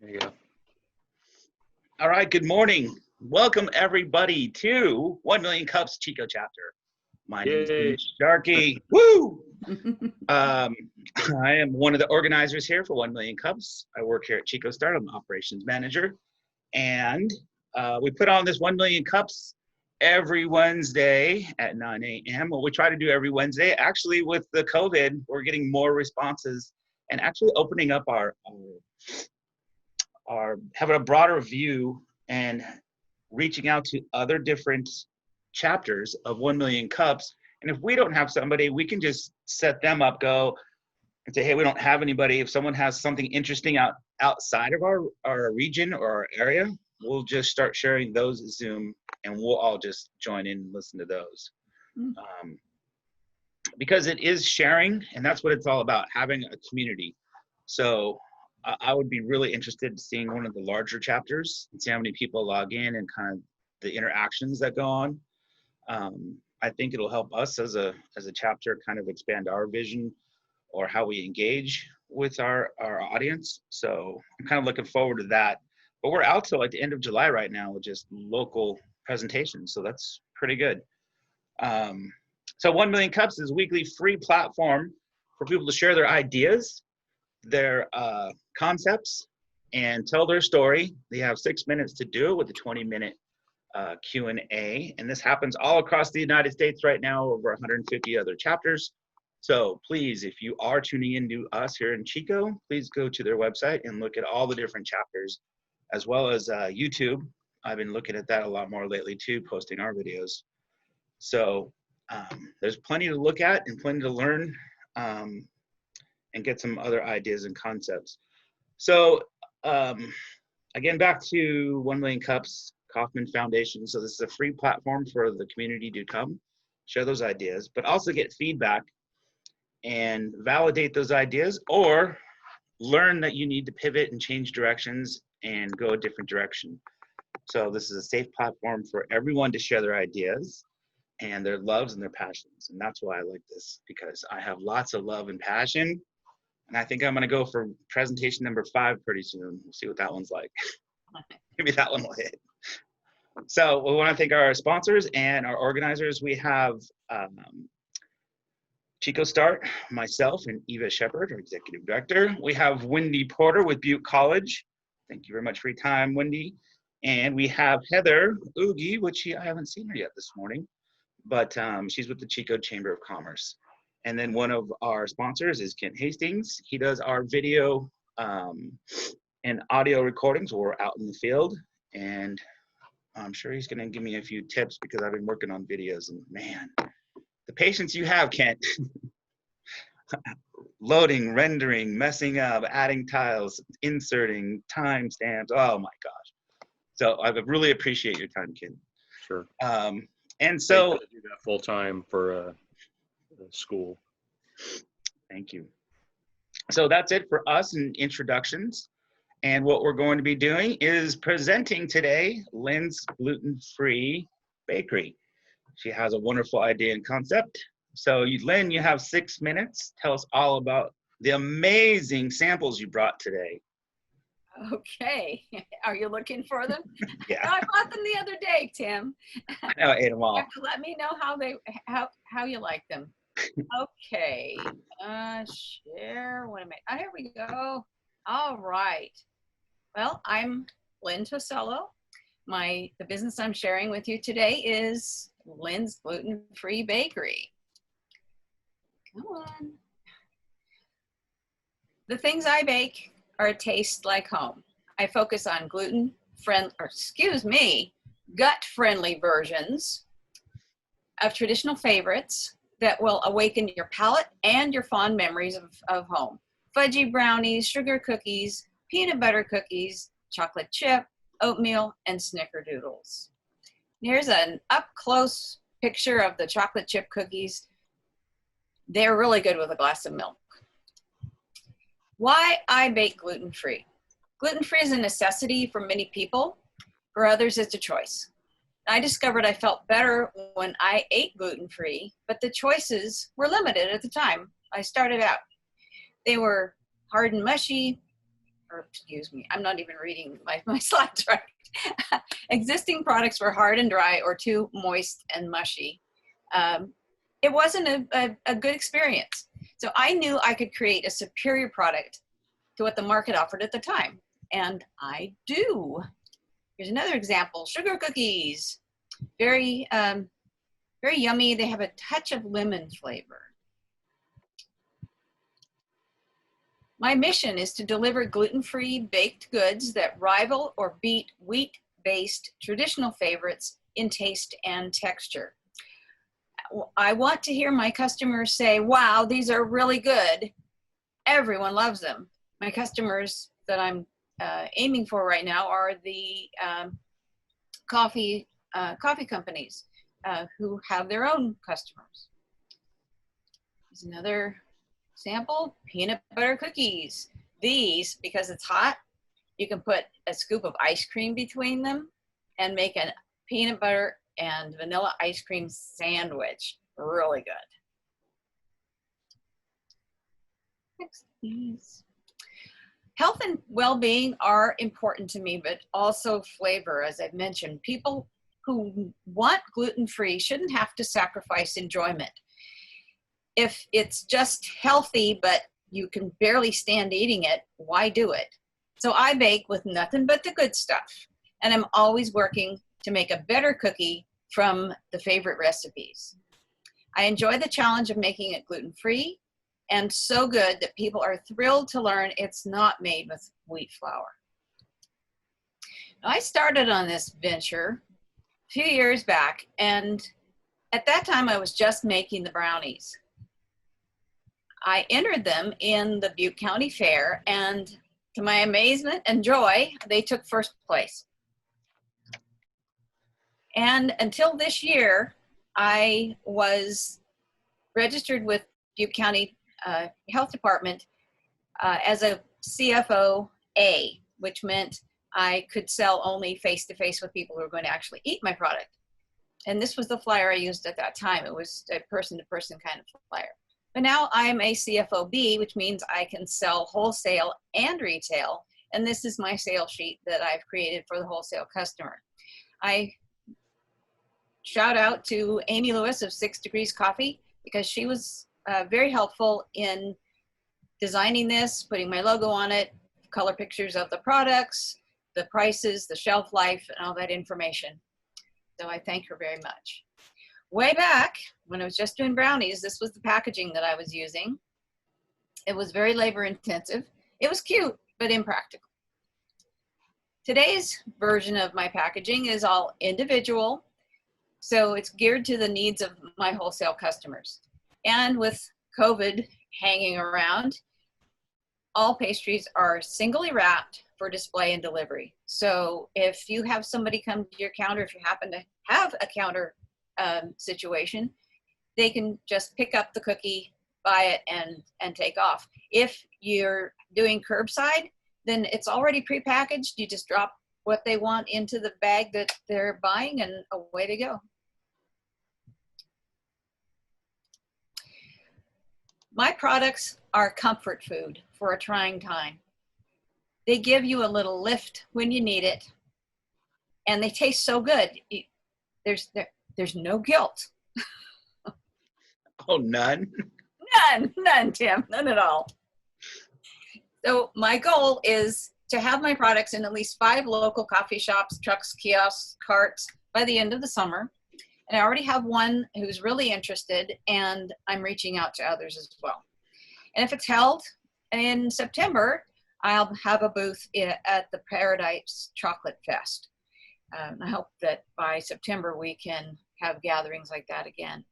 There you go. All right, good morning. Welcome everybody to 1 Million Cups Chico chapter. My name is Sharky. Woo! I am one of the organizers here for 1 Million Cups. I work here at Chico Start. I'm the operations manager. And we put on this 1 Million Cups every Wednesday at 9 a.m. Well, we try to do every Wednesday. Actually, with the COVID, we're getting more responses and actually opening up our having a broader view and reaching out to other different chapters of 1 Million Cups. And if we don't have somebody, we can just set them up, go and say, hey, we don't have anybody. If someone has something interesting outside of our region or our area, we'll just start sharing those Zoom and we'll all just join in and listen to those. Because it is sharing, and that's what it's all about, having a community. So I would be really interested in seeing one of the larger chapters and see how many people log in and kind of the interactions that go on. I think it'll help us as a chapter kind of expand our vision or how we engage with our audience. So I'm kind of looking forward to that. But we're out till like the end of July right now with just local presentations. So that's pretty good. So 1 Million Cups is a weekly free platform for people to share their ideas, their concepts, and tell their story. They have 6 minutes to do it with a 20-minute Q&A. And this happens all across the United States right now, over 150 other chapters. So please, if you are tuning in to us here in Chico, please go to their website and look at all the different chapters, as well as YouTube. I've been looking at that a lot more lately too, posting our videos. So there's plenty to look at and plenty to learn and get some other ideas and concepts. So again, back to 1 Million Cups, Kauffman Foundation. So this is a free platform for the community to come, share those ideas, but also get feedback and validate those ideas or learn that you need to pivot and change directions and go a different direction. So this is a safe platform for everyone to share their ideas and their loves and their passions. And that's why I like this, because I have lots of love and passion. And I think I'm going to go for presentation number 5 pretty soon. We'll see what that one's like. Maybe that one will hit. So we want to thank our sponsors and our organizers. We have Chico Start, myself, and Eva Shepard, our executive director. We have Wendy Porter with Butte College. Thank you very much for your time, Wendy. And we have Heather Oogie, which I haven't seen her yet this morning, but she's with the Chico Chamber of Commerce. And then one of our sponsors is Kent Hastings. He does our video and audio recordings when we're out in the field. And I'm sure he's gonna give me a few tips because I've been working on videos and man, the patience you have, Kent. Loading, rendering, messing up, adding tiles, inserting, timestamps, oh my gosh. So I really appreciate your time, Kent. Sure. And so- I do that full time for school. Thank you. So that's it for us in introductions. And what we're going to be doing is presenting today Lynn's Gluten-Free Bakery. She has a wonderful idea and concept. So Lynn, you have 6 minutes. Tell us all about the amazing samples you brought today. Okay, are you looking for them? Yeah. No, I bought them the other day, Tim. I know, I ate them all. You have to let me know how you like them. Okay, share, what am I, here we go. All right. Well, I'm Lynn Tosello. The business I'm sharing with you today is Lynn's Gluten-Free Bakery. Come on. The things I bake are a taste like home. I focus on gut-friendly versions of traditional favorites that will awaken your palate and your fond memories of home. Fudgy brownies, sugar cookies, peanut butter cookies, chocolate chip, oatmeal, and snickerdoodles. Here's an up-close picture of the chocolate chip cookies. They're really good with a glass of milk. Why I bake gluten-free. Gluten-free is a necessity for many people. For others, it's a choice. I discovered I felt better when I ate gluten-free, but the choices were limited at the time I started out. They were hard and mushy, or excuse me, I'm not even reading my slides right. Existing products were hard and dry or too moist and mushy. It wasn't a good experience. So I knew I could create a superior product to what the market offered at the time. And I do. Here's another example, sugar cookies. Very, very yummy. They have a touch of lemon flavor. My mission is to deliver gluten-free baked goods that rival or beat wheat-based traditional favorites in taste and texture. I want to hear my customers say, wow, these are really good. Everyone loves them. My customers that I'm aiming for right now are the coffee companies who have their own customers. Here's another sample, peanut butter cookies. These, because it's hot, you can put a scoop of ice cream between them and make a peanut butter and vanilla ice cream sandwich. Really good. Next, please. Health and well-being are important to me, but also flavor, as I've mentioned. People who want gluten-free shouldn't have to sacrifice enjoyment. If it's just healthy, but you can barely stand eating it, why do it? So I bake with nothing but the good stuff, and I'm always working to make a better cookie from the favorite recipes. I enjoy the challenge of making it gluten-free and so good that people are thrilled to learn it's not made with wheat flour. Now, I started on this venture a few years back, and at that time I was just making the brownies. I entered them in the Butte County Fair, and to my amazement and joy, they took first place. And until this year, I was registered with Butte County Health Department as a CFO-A, which meant I could sell only face-to-face with people who were going to actually eat my product. And this was the flyer I used at that time. It was a person-to-person kind of flyer. But now I'm a CFO-B, which means I can sell wholesale and retail. And this is my sales sheet that I've created for the wholesale customer. I shout out to Amy Lewis of 6 Degrees Coffee, because she was very helpful in designing this, putting my logo on it, color pictures of the products, the prices, the shelf life, and all that information. So I thank her very much. Way back when I was just doing brownies, this was the packaging that I was using. It was very labor intensive. It was cute, but impractical. Today's version of my packaging is all individual, so it's geared to the needs of my wholesale customers. And with COVID hanging around, all pastries are singly wrapped for display and delivery. So if you have somebody come to your counter, if you happen to have a counter situation, they can just pick up the cookie, buy it, and take off. If you're doing curbside, then it's already prepackaged. You just drop what they want into the bag that they're buying, and away they go. My products are comfort food for a trying time. They give you a little lift when you need it, and they taste so good. There's no guilt. Oh, none? None, Tim, none at all. So my goal is to have my products in at least 5 local coffee shops, trucks, kiosks, carts by the end of the summer. And I already have one who's really interested, and I'm reaching out to others as well. And if it's held in September, I'll have a booth at the Paradise Chocolate Fest. I hope that by September we can have gatherings like that again.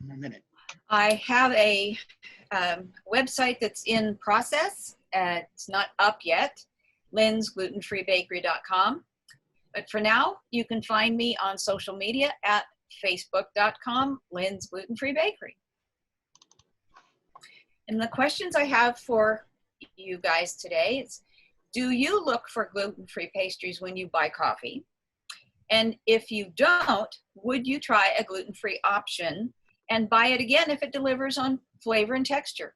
1 minute. I have a website that's in process. It's not up yet, Lynn's glutenfreebakery.com. But for now, you can find me on social media at facebook.com, Lynn's Gluten-Free Bakery. And the questions I have for you guys today is, do you look for gluten-free pastries when you buy coffee? And if you don't, would you try a gluten-free option and buy it again if it delivers on flavor and texture?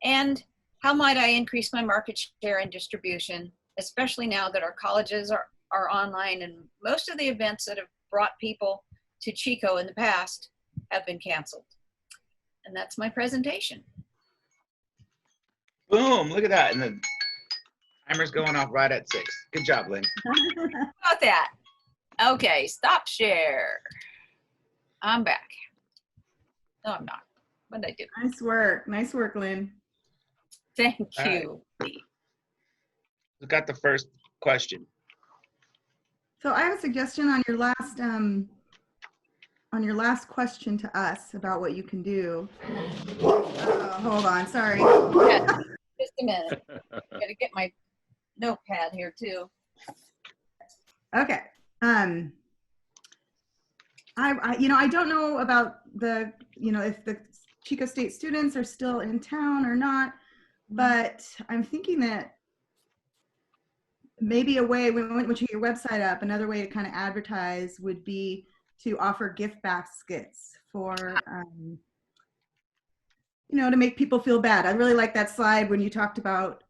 And how might I increase my market share and distribution, especially now that our colleges are online and most of the events that have brought people to Chico in the past have been canceled. And that's my presentation. Boom, look at that. And the timer's going off right at 6. Good job, Lynn. How about that? Okay, stop share. I'm back. No, I'm not. What did I do? Nice work. Nice work, Lynn. Thank All right. you. We got the first question. So I have a suggestion on your last question to us about what you can do. Hold on, sorry. Yeah, just a minute. Gotta get my notepad here too. Okay. I don't know about the, if the Chico State students are still in town or not, but I'm thinking that maybe a way, when you get your website up, another way to kind of advertise would be to offer gift baskets for, to make people feel bad. I really like that slide when you talked about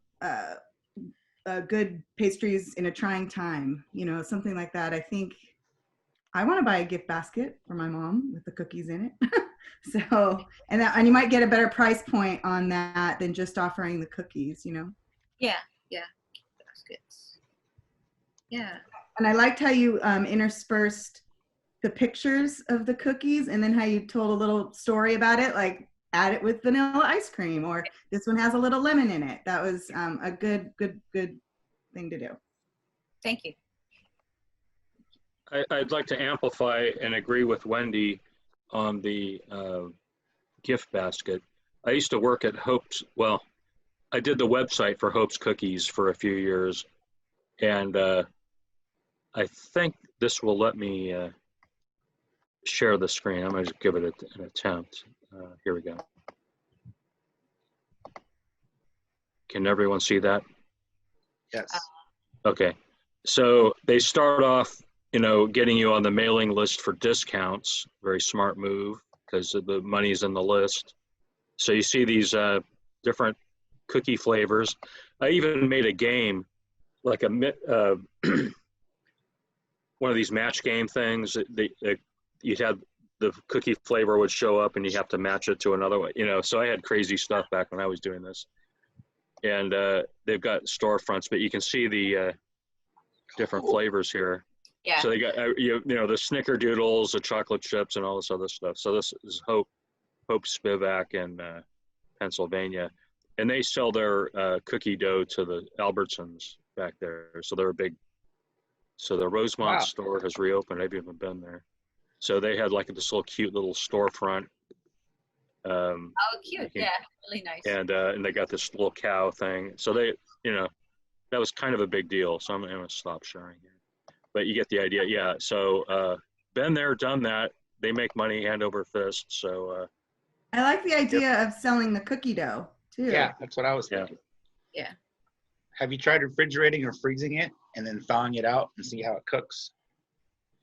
good pastries in a trying time, something like that. I think I want to buy a gift basket for my mom with the cookies in it. So, and you might get a better price point on that than just offering the cookies, Yeah, baskets. Yeah. And I liked how you interspersed the pictures of the cookies and then how you told a little story about it, like add it with vanilla ice cream, or this one has a little lemon in it. That was a good thing to do. Thank you. I'd like to amplify and agree with Wendy on the gift basket. I used to work at Hope's. Well, I did the website for Hope's Cookies for a few years, and I think this will let me share the screen. I'm going to give it an attempt. Here we go. Can everyone see that? Yes. Okay. So they start off, getting you on the mailing list for discounts. Very smart move because the money's in the list. So you see these different cookie flavors. I even made a game, like one of these match game things. You'd have the cookie flavor would show up and you have to match it to another one, so I had crazy stuff back when I was doing this. And they've got storefronts, but you can see the different flavors here. Yeah. So they got, the snickerdoodles, the chocolate chips, and all this other stuff. So this is Hope Spivak in Pennsylvania. And they sell their cookie dough to the Albertsons back there. So they're so the Rosemont store has reopened. I've even been there. So they had like this little cute little storefront. Oh, cute. Yeah, really nice. And they got this little cow thing. So they, that was kind of a big deal. So I'm going to stop sharing here. But you get the idea. Yeah. So been there, done that. They make money hand over fist. So I like the idea of selling the cookie dough too. Yeah, that's what I was thinking. Yeah. Have you tried refrigerating or freezing it and then thawing it out and see how it cooks?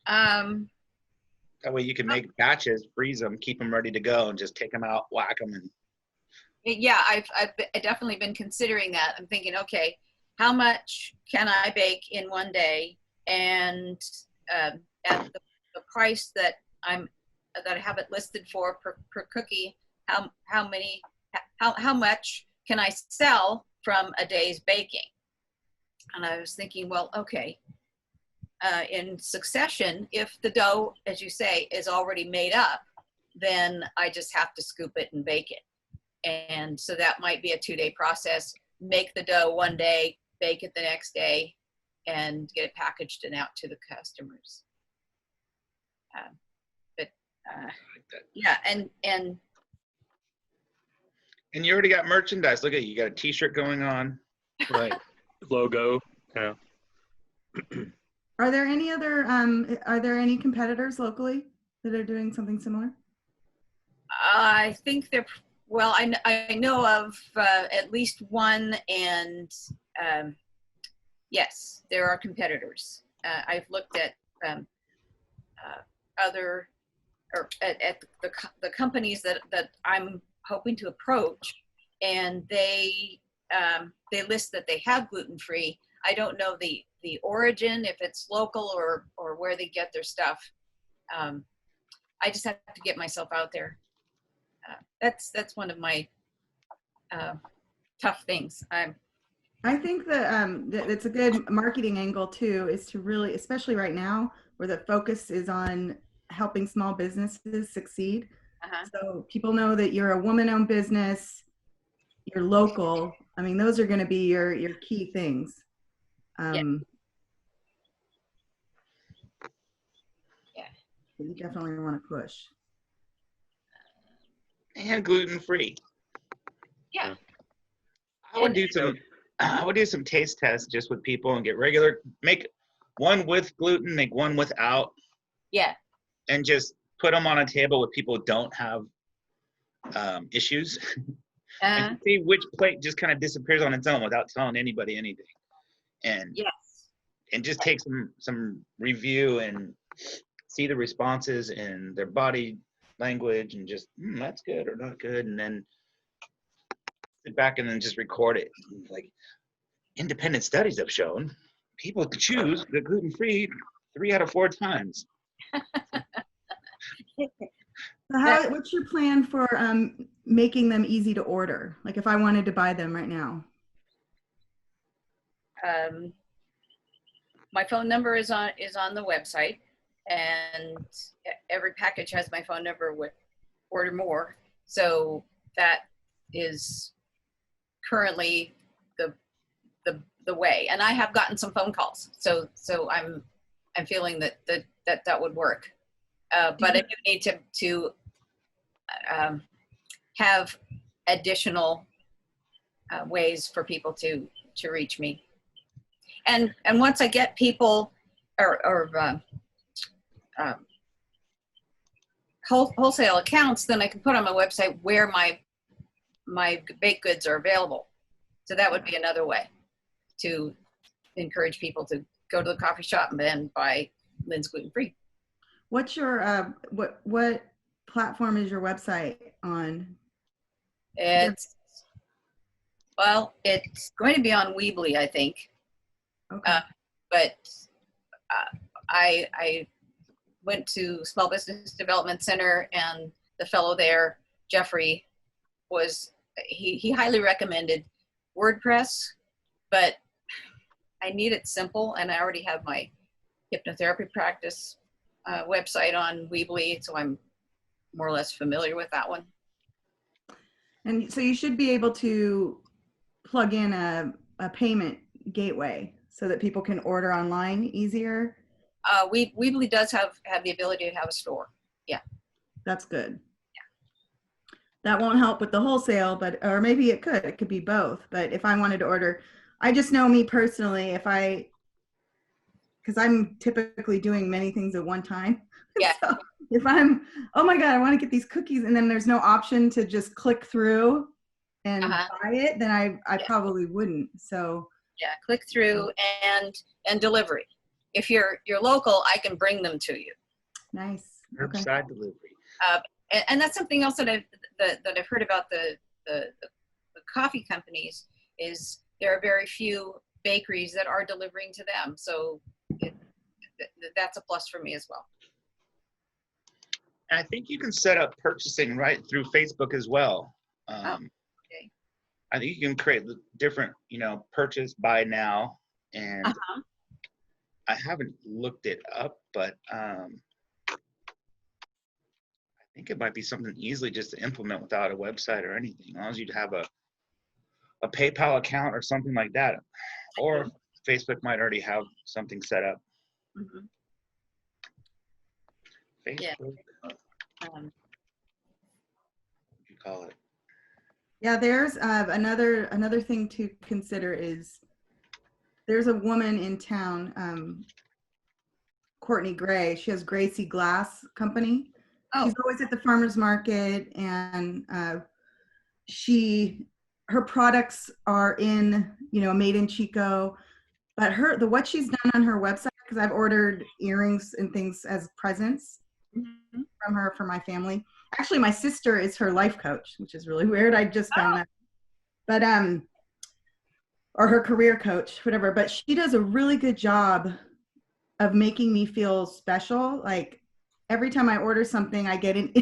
That way you can make batches, freeze them, keep them ready to go, and just take them out, whack them, and. Yeah, I've definitely been considering that. I'm thinking, okay, how much can I bake in one day, and at the price that I have it listed for per cookie, how much can I sell from a day's baking? And I was thinking, well, okay, in succession, if the dough, as you say, is already made up, then I just have to scoop it and bake it. And so that might be a 2-day process. Make the dough one day, bake it the next day, and get it packaged and out to the customers. Yeah, and you already got merchandise. Look at you got a T-shirt going on. right, logo. Yeah. Are there any competitors locally that are doing something similar? I think I know of at least one, and yes, there are competitors. I've looked at other, or at the companies that I'm hoping to approach, and they they list that they have gluten-free. I don't know the origin, if it's local or where they get their stuff. I just have to get myself out there. That's one of my tough things. I think that it's a good marketing angle too, is to really, especially right now where the focus is on helping small businesses succeed. So people know that you're a woman-owned business, you're local. I mean, those are going to be your key things. Yeah. You definitely want to push. And gluten-free. Yeah. I would do some taste tests just with people and make one with gluten, make one without. Yeah. And just put them on a table with people who don't have issues. And see which plate just kind of disappears on its own without telling anybody anything. And yes. And just take some review and see the responses in their body language and just that's good or not good, and then sit back and then just record it. Like independent studies have shown, people choose the gluten-free 3 out of 4 times. So what's your plan for making them easy to order? Like if I wanted to buy them right now. My phone number is on the website, and every package has my phone number with order more. So that is currently the way. And I have gotten some phone calls. So I'm feeling that would work. But I do need to have additional ways for people to reach me. And once I get people or wholesale accounts, then I can put on my website where my baked goods are available. So that would be another way to encourage people to go to the coffee shop and then buy Lynn's gluten-free. What's your what platform is your website on? It's going to be on Weebly, I think. Okay. But I went to Small Business Development Center, and the fellow there, Jeffrey, he highly recommended WordPress, but I need it simple, and I already have my hypnotherapy practice website on Weebly, so I'm more or less familiar with that one. And so you should be able to plug in a payment gateway so that people can order online easier. Weebly does have the ability to have a store. Yeah. That's good. Yeah. That won't help with the wholesale, or maybe it could. It could be both. But if I wanted to order, I just know me personally, because I'm typically doing many things at one time. Yeah. So if I'm, oh my God, I want to get these cookies, and then there's no option to just click through and buy it, then I probably wouldn't. So yeah, click through and delivery. If you're local, I can bring them to you. Nice. Curbside delivery. And that's something else that I've heard about the coffee companies is there are very few bakeries that are delivering to them. So that's a plus for me as well. And I think you can set up purchasing right through Facebook as well. Okay. I think you can create different, purchase, buy now, and I haven't looked it up, but I think it might be something easily just to implement without a website or anything, as long as you'd have a PayPal account or something like that, or Facebook might already have something set up. Mm-hmm. Facebook. What do you call it? Yeah, there's another thing to consider is there's a woman in town, Courtney Gray. She has Gracie Glass Company. Oh. She's always at the farmer's market, and her products are made in Chico, but what she's done on her website, because I've ordered earrings and things as presents from her for my family. Actually, my sister is her life coach, which is really weird. I just found that. But or her career coach, whatever. But she does a really good job of making me feel special. Like every time I order something, I get an.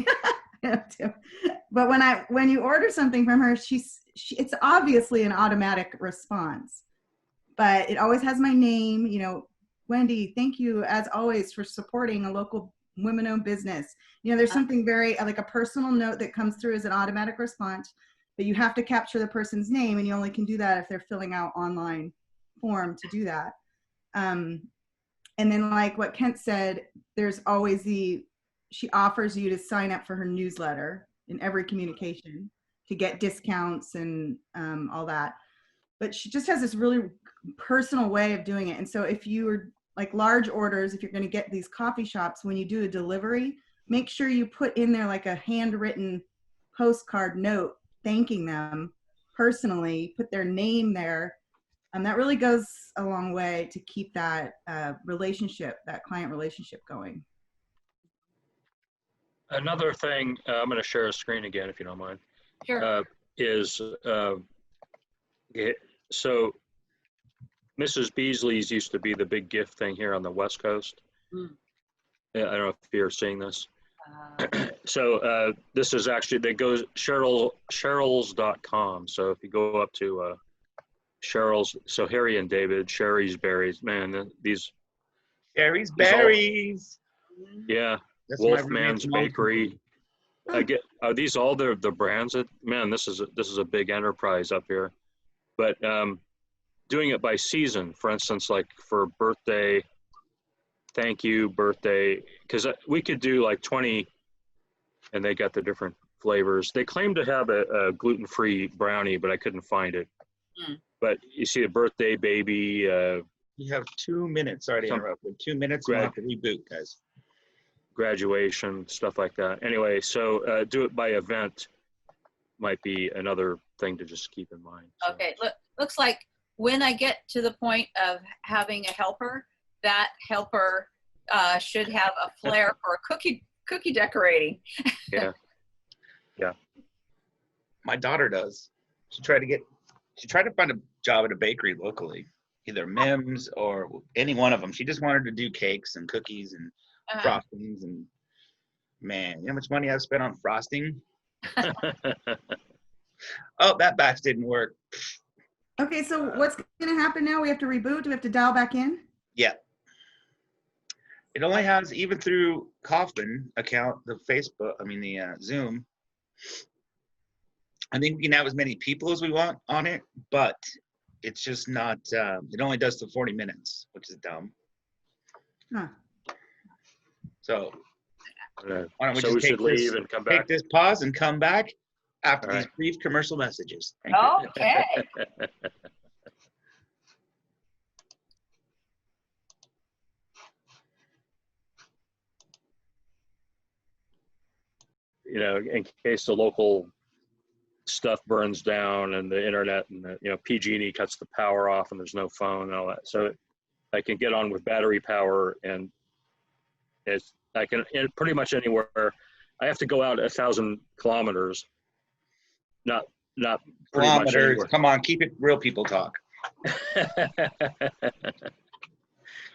But when you order something from her, it's obviously an automatic response, but it always has my name. You know, Wendy, thank you as always for supporting a local women-owned business. You know, there's something very like a personal note that comes through as an automatic response, but you have to capture the person's name, and you only can do that if they're filling out online form to do that. And then like what Kent said, there's always she offers you to sign up for her newsletter in every communication to get discounts and all that. But she just has this really personal way of doing it. And so if you are like large orders, if you're going to get these coffee shops, when you do a delivery, make sure you put in there like a handwritten postcard note thanking them personally, put their name there. And that really goes a long way to keep that relationship, that client relationship going. Another thing, I'm going to share a screen again, if you don't mind. Sure. So Mrs. Beasley's used to be the big gift thing here on the West Coast. Mm. I don't know if you're seeing this. So this is actually, that goes Cheryl's.com. So if you go up to Cheryl's, so Harry and David, Sherry's Berries, man, these. Sherry's Berries. Yeah. That's Wolfman's Bakery. Are these all the brands that, man, this is a big enterprise up here. But doing it by season, for instance, like for birthday, thank you, birthday, because we could do like 20, and they got the different flavors. They claim to have a gluten-free brownie, but I couldn't find it. Mm. But you see a birthday baby. You have 2 minutes. Sorry to interrupt. 2 minutes, we'll have to reboot, guys. Graduation, stuff like that. Anyway, so do it by event might be another thing to just keep in mind. So. Okay, looks like when I get to the point of having a helper, that helper should have a flair for cookie decorating. Yeah, yeah. My daughter does. She tried to find a job at a bakery locally, either Mims or any one of them. She just wanted to do cakes and cookies and frostings, and man, you know how much money I've spent on frosting? Oh, that batch didn't work. Okay, so what's going to happen now? We have to reboot? Do we have to dial back in? Yeah. It only has, even through Kaufman account, the Zoom, I think we can have as many people as we want on it, but it's just not, it only does to 40 minutes, which is dumb. Huh. So, why don't we we should leave and come back? Take this pause and come back after these brief commercial messages. Thank you. Okay. You know, in case the local stuff burns down and the internet and PG&E cuts the power off and there's no phone and all that. So I can get on with battery power, and I can pretty much anywhere. I have to go out 1,000 kilometers. Not kilometers. Come on, keep it real. People talk.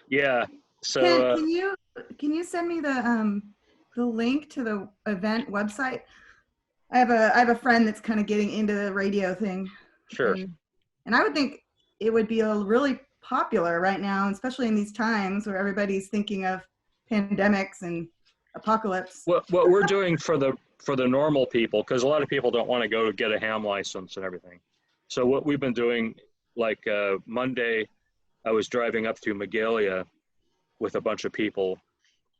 Yeah. So can you send me the link to the event website? I have a friend that's kind of getting into the radio thing. Sure. And I would think it would be really popular right now, especially in these times where everybody's thinking of pandemics and apocalypse. What we're doing for the normal people, because a lot of people don't want to go to get a ham license and everything. So what we've been doing, like Monday, I was driving up to Magalia with a bunch of people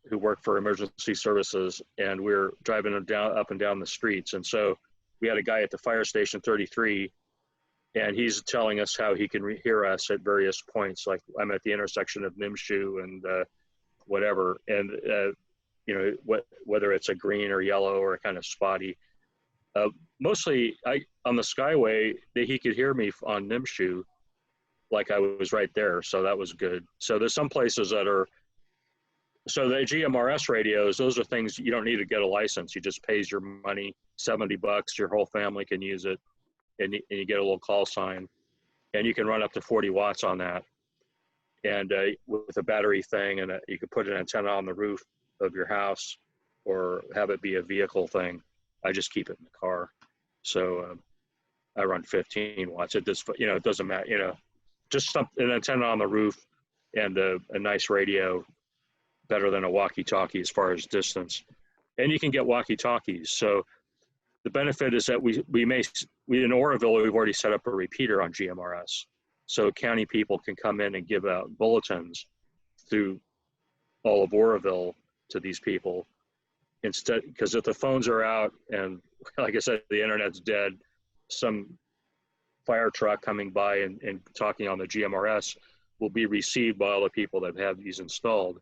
who work for emergency services, and we're driving up and down the streets. And so we had a guy at the fire station 33, and he's telling us how he can hear us at various points. Like I'm at the intersection of Nimshu and whatever. And, whether it's a green or yellow or kind of spotty. Mostly on the Skyway, he could hear me on Nimshu, like I was right there. So that was good. So there's some places that are, so the GMRS radios, those are things you don't need to get a license. You just pays your money, $70, your whole family can use it, and you get a little call sign. and you can run up to 40 watts on that. And with a battery thing, and you could put an antenna on the roof of your house, or have it be a vehicle thing. I just keep it in the car. So I run 15 watts. It does, it doesn't matter, just an antenna on the roof and a nice radio, better than a walkie-talkie as far as distance. And you can get walkie-talkies. So the benefit is that we in Oroville, we've already set up a repeater on GMRS. So county people can come in and give out bulletins through all of Oroville to these people instead, because if the phones are out and, like I said, the internet's dead, some fire truck coming by and talking on the GMRS will be received by all the people that have these installed,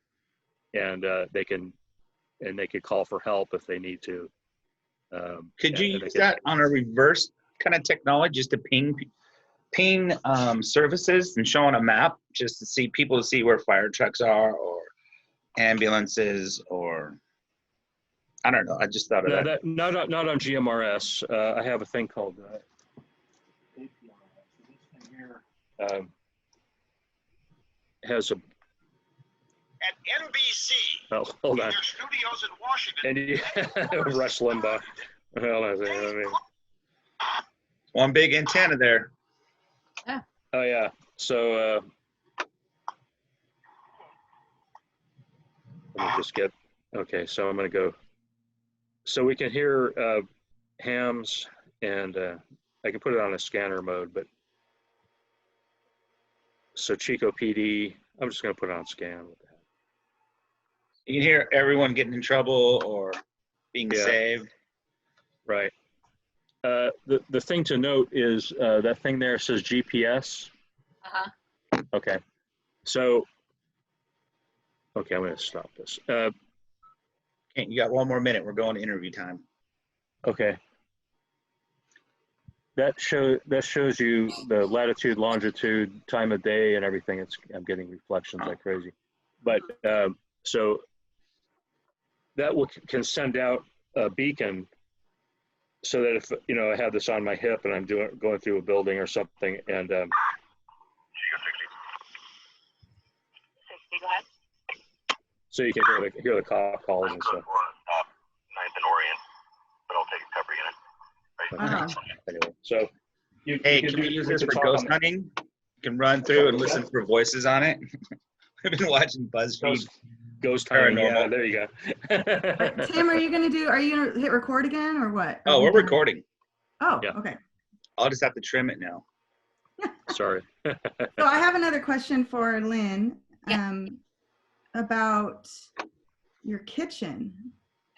and they could call for help if they need to. Could you use that on a reverse kind of technology, just to ping services and show on a map, just to see where fire trucks are, or ambulances, or I don't know. I just thought of that. Not on GMRS. I have a thing called APRS. This thing here has a. At NBC. Oh, hold on. In their studios in Washington. And Rush Limbaugh. Hold on a second. Let me... One big antenna there. Yeah. Oh yeah. So let me just get. Okay, so I'm gonna go. So we can hear hams, and I can put it on a scanner mode, but so Chico PD, I'm just going to put it on scan. You can hear everyone getting in trouble or being saved. Right. The thing to note is that thing there says GPS. Uh-huh. Okay. So, okay, I'm going to stop this. You got one more minute. We're going to interview time. Okay. That shows you the latitude, longitude, time of day, and everything. I'm getting reflections like crazy, but so that can send out a beacon, so that if I have this on my hip and I'm going through a building or something, and Go ahead. so you can hear the cop calls and stuff. 9th and Orient, but I'll take a cover unit. Anyway, so can we use this for ghost hunting? You can run through and listen for voices on it. I've been watching BuzzFeed. Ghost hunting. Paranormal. Yeah, there you go. Tim, are you going to hit record again or what? Oh, we're recording. Oh, Yeah. Okay. I'll just have to trim it now. Sorry. So I have another question for Lynn about your kitchen.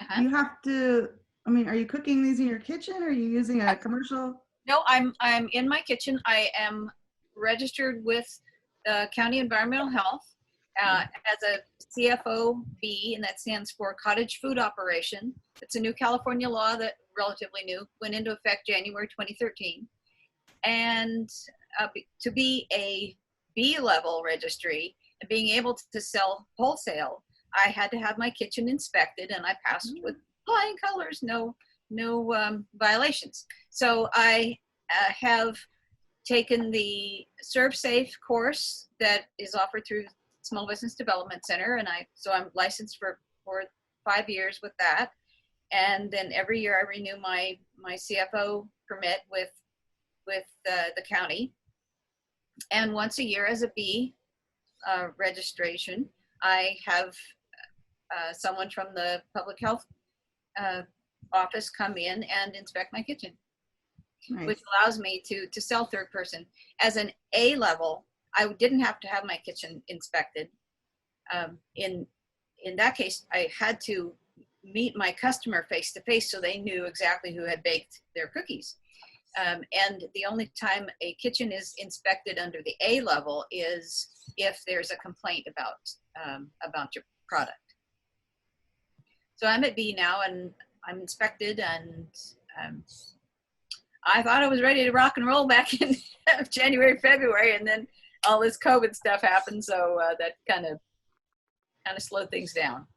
Uh-huh. You have to, are you cooking these in your kitchen, or are you using a commercial? No, I'm in my kitchen. I am registered with County Environmental Health as a CFOB, and that stands for Cottage Food Operation. It's a new California law that relatively new, went into effect January 2013. And to be a B-level registry and being able to sell wholesale, I had to have my kitchen inspected, and I passed with flying colors, no violations. So I have taken the Serve Safe course that is offered through Small Business Development Center, and I'm licensed for 5 years with that. And then every year I renew my CFO permit with the county. And once a year as a B registration, I have someone from the public health office come in and inspect my kitchen. Nice. Which allows me to sell third person. As an A level, I didn't have to have my kitchen inspected. In that case, I had to meet my customer face to face, so they knew exactly who had baked their cookies. And the only time a kitchen is inspected under the A level is if there's a complaint about your product. So I'm at B now, and I'm inspected, and I thought I was ready to rock and roll back in January, February, and then all this COVID stuff happened, so that kind of slowed things down.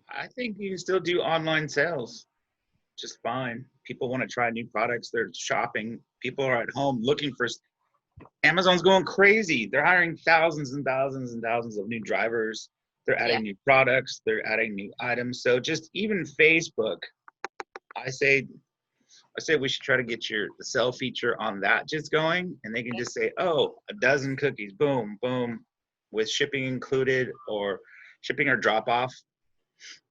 I think you can still do online sales just fine. People want to try new products. They're shopping. People are at home looking for. Amazon's going crazy. They're hiring thousands and thousands and thousands of new drivers. They're adding new products. They're adding new items. So just even Facebook, I say we should try to get the sell feature on that just going, and they can just say, oh, a dozen cookies, boom, boom, with shipping included, or shipping or drop off.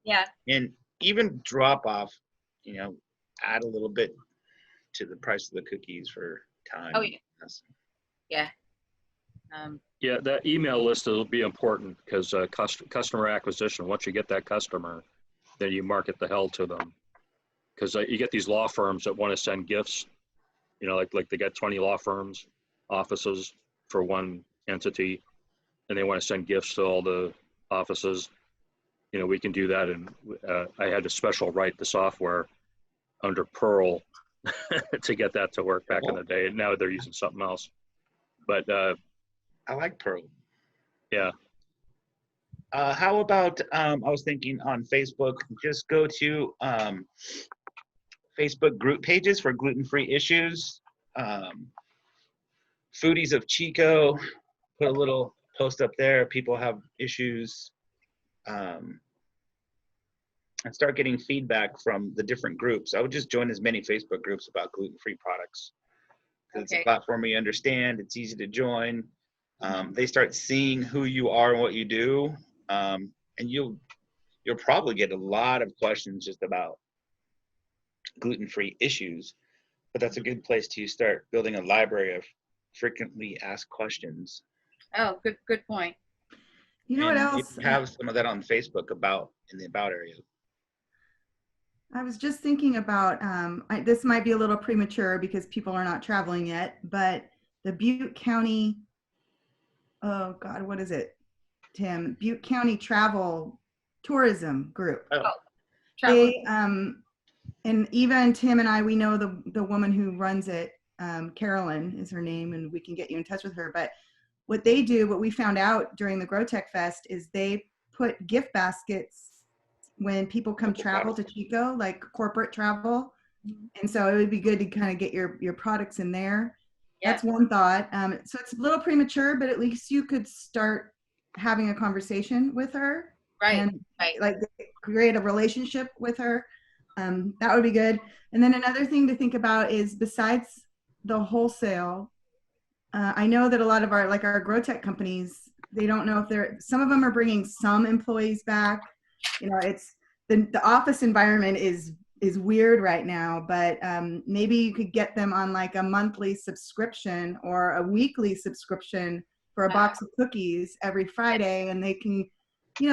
Yeah. And even drop off, add a little bit to the price of the cookies for time. Oh, yeah. Yeah. Yeah, that email list will be important because customer acquisition, once you get that customer, then you market the hell to them. Because you get these law firms that want to send gifts, like they got 20 law firms, offices for one entity, and they want to send gifts to all the offices. We can do that. And I had to special write the software under Perl to get that to work back in the day. And now they're using something else. But I like Perl. Yeah. How about, I was thinking on Facebook, just go to Facebook group pages for gluten-free issues. Foodies of Chico, put a little post up there. People have issues. And start getting feedback from the different groups. I would just join as many Facebook groups about gluten-free products. It's a platform you understand. It's easy to join. They start seeing who you are and what you do. And you'll probably get a lot of questions just about gluten-free issues, but that's a good place to start building a library of frequently asked questions. Oh, good point. You know what else? You have some of that on Facebook in the about area. I was just thinking about, this might be a little premature because people are not traveling yet, but the Butte County, oh God, what is it, Tim? Butte County Travel Tourism Group. Oh. They, and Eva and Tim and I, we know the woman who runs it, Carolyn is her name, and we can get you in touch with her. But what they do, what we found out during the Grow Tech Fest, is they put gift baskets when people come travel to Chico, like corporate travel. And so it would be good to kind of get your products in there. Yeah. That's one thought. So it's a little premature, but at least you could start having a conversation with her. Right. And like create a relationship with her. That would be good. And then another thing to think about is, besides the wholesale, I know that a lot of our Grow Tech companies, they don't know if some of them are bringing some employees back. It's the office environment is weird right now, but maybe you could get them on like a monthly subscription or a weekly subscription for a box of cookies every Friday, and they can,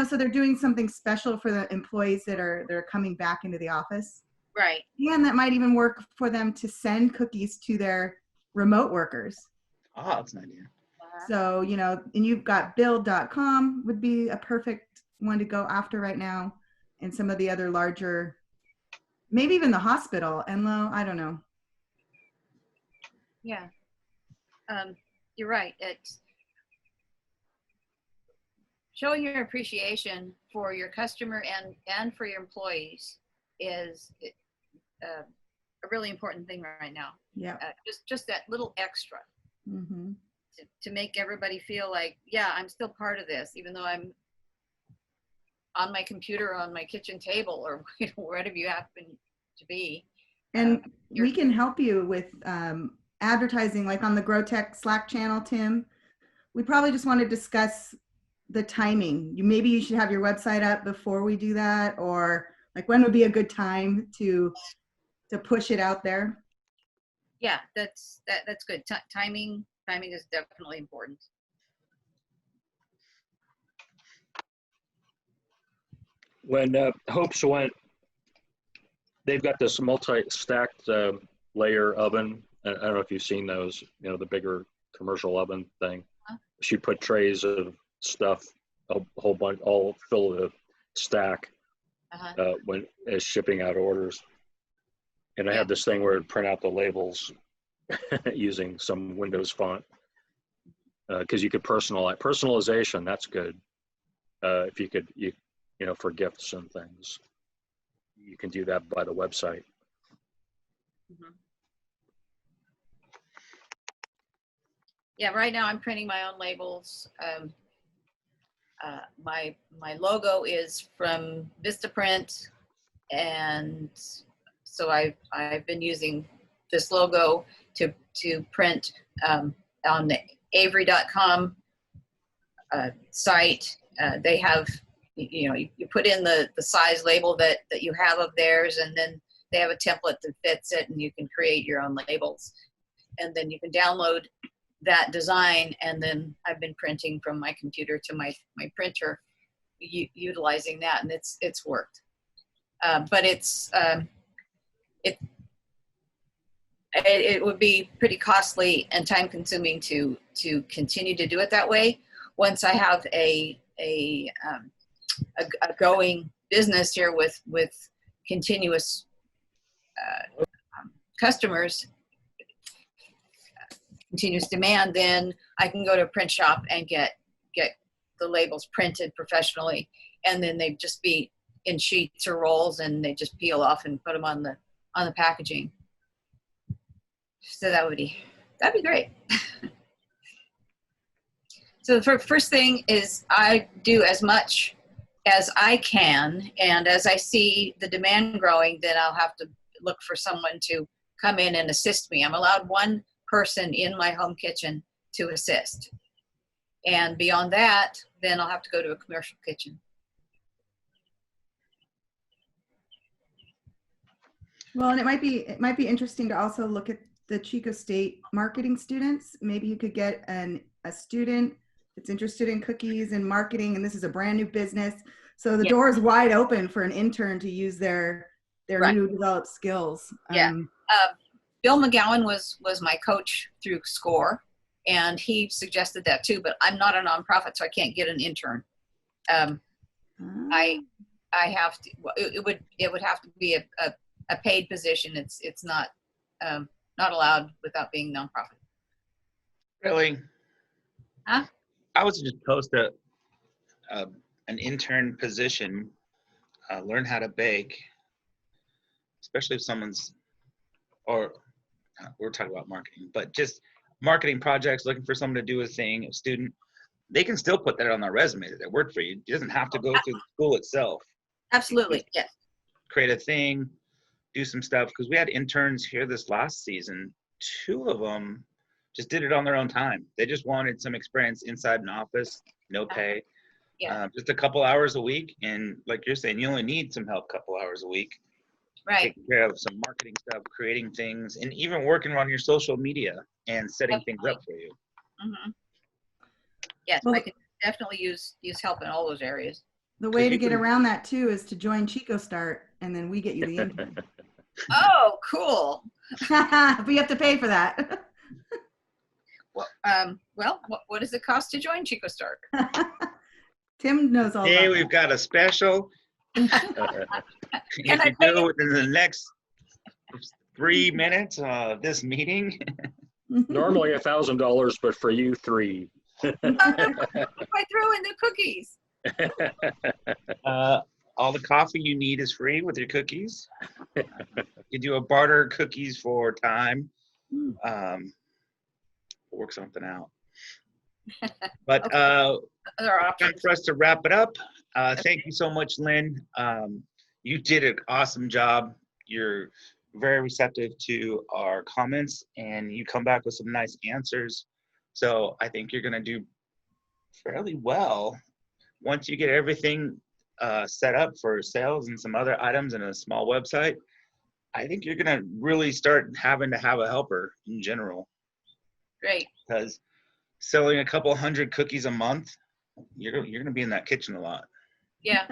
so they're doing something special for the employees that are coming back into the office. Right. And that might even work for them to send cookies to their remote workers. Oh, that's an idea. So, and you've got build.com would be a perfect one to go after right now. And some of the other larger, maybe even the hospital, Enlo, I don't know. Yeah. You're right. It's showing your appreciation for your customer and for your employees is a really important thing right now. Yeah. Just that little extra. Mm-hmm. To make everybody feel like, yeah, I'm still part of this, even though I'm on my computer on my kitchen table or wherever you happen to be. And we can help you with advertising, like on the Grow Tech Slack channel, Tim. We probably just want to discuss the timing. Maybe you should have your website up before we do that, or like when would be a good time to push it out there? Yeah, that's good. Timing is definitely important. When Hopes went, they've got this multi-stacked layer oven. I don't know if you've seen those, the bigger commercial oven thing. Huh? She put trays of stuff, a whole bunch, all filled with a stack when as shipping out orders. And I had this thing where it'd print out the labels using some Windows font, because you could personalization. That's good. If you could, for gifts and things, you can do that by the website. Mhm. Yeah, right now I'm printing my own labels. My logo is from Vistaprint, and so I've been using this logo to print on the Avery.com site. They have, you put in the size label that you have of theirs, and then they have a template that fits it, and you can create your own labels. And then you can download that design, and then I've been printing from my computer to my printer, utilizing that, and it's worked. But it would be pretty costly and time consuming to continue to do it that way. Once I have a going business here with continuous customers, continuous demand, then I can go to a print shop and get the labels printed professionally, and then they'd just be in sheets or rolls, and they just peel off and put them on the packaging. So that'd be great. So the first thing is I do as much as I can, and as I see the demand growing, then I'll have to look for someone to come in and assist me. I'm allowed one person in my home kitchen to assist. And beyond that, then I'll have to go to a commercial kitchen. Well, and it might be interesting to also look at the Chico State marketing students. Maybe you could get a student that's interested in cookies and marketing, and this is a brand new business. So the door is wide open for an intern to use their Right. new developed skills. Yeah. Bill McGowan was my coach through SCORE, and he suggested that too, but I'm not a nonprofit, so I can't get an intern. I have to, it would have to be a paid position. It's not allowed without being nonprofit. Really? Huh? I was just post an intern position, learn how to bake, especially if someone's, or we're talking about marketing, but just marketing projects, looking for someone to do a thing, a student, they can still put that on their resume that they work for you. It doesn't have to go through the school itself. Absolutely, yes. Create a thing, do some stuff, because we had interns here this last season. 2 of them just did it on their own time. They just wanted some experience inside an office, no pay, just a couple hours a week. And like you're saying, you only need some help a couple hours a week. Right. Taking care of some marketing stuff, creating things, and even working on your social media and setting things up for you. Mm-hmm. Yes, I can definitely use help in all those areas. The way to get around that too is to join Chico Start, and then we get you the intern. Oh, cool. But you have to pay for that. Well, what does it cost to join Chico Start? Tim knows all about Hey, we've got a special. If you do it within the next 3 minutes of this meeting. Normally $1,000, but for you, 3. I throw in the cookies. All the coffee you need is free with your cookies. You do a barter cookies for time. Work something out. But time for us to wrap it up. Thank you so much, Lynn. You did an awesome job. You're very receptive to our comments, and you come back with some nice answers. So I think you're going to do fairly well once you get everything set up for sales and some other items and a small website. I think you're going to really start having to have a helper in general. Great. Because selling a couple hundred cookies a month, you're going to be in that kitchen a lot. Yeah.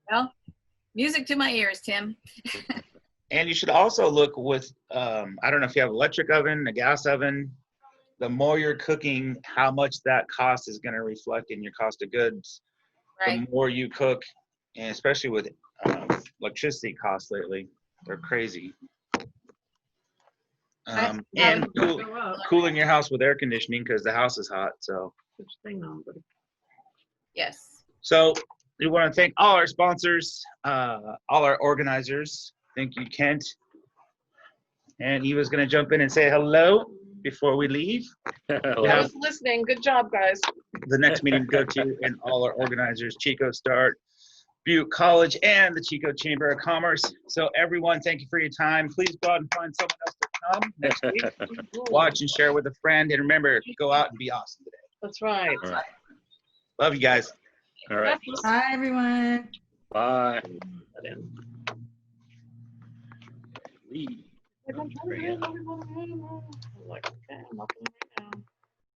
Well, music to my ears, Tim. And you should also look with, I don't know if you have an electric oven, a gas oven. The more you're cooking, how much that cost is going to reflect in your cost of goods. Right. The more you cook, and especially with electricity costs lately, they're crazy. And cooling your house with air conditioning because the house is hot. So. Yes. So we want to thank all our sponsors, all our organizers. Thank you, Kent. And Eva's going to jump in and say hello before we leave. I was listening. Good job, guys. The next meeting to go to, and all our organizers, Chico Start, Butte College, and the Chico Chamber of Commerce. So everyone, thank you for your time. Please go out and find someone else to come next week. Watch and share with a friend. And remember, go out and be awesome today. That's right. All right. Love you guys. All right. Bye, everyone. Bye. I'm like, okay, I'm not gonna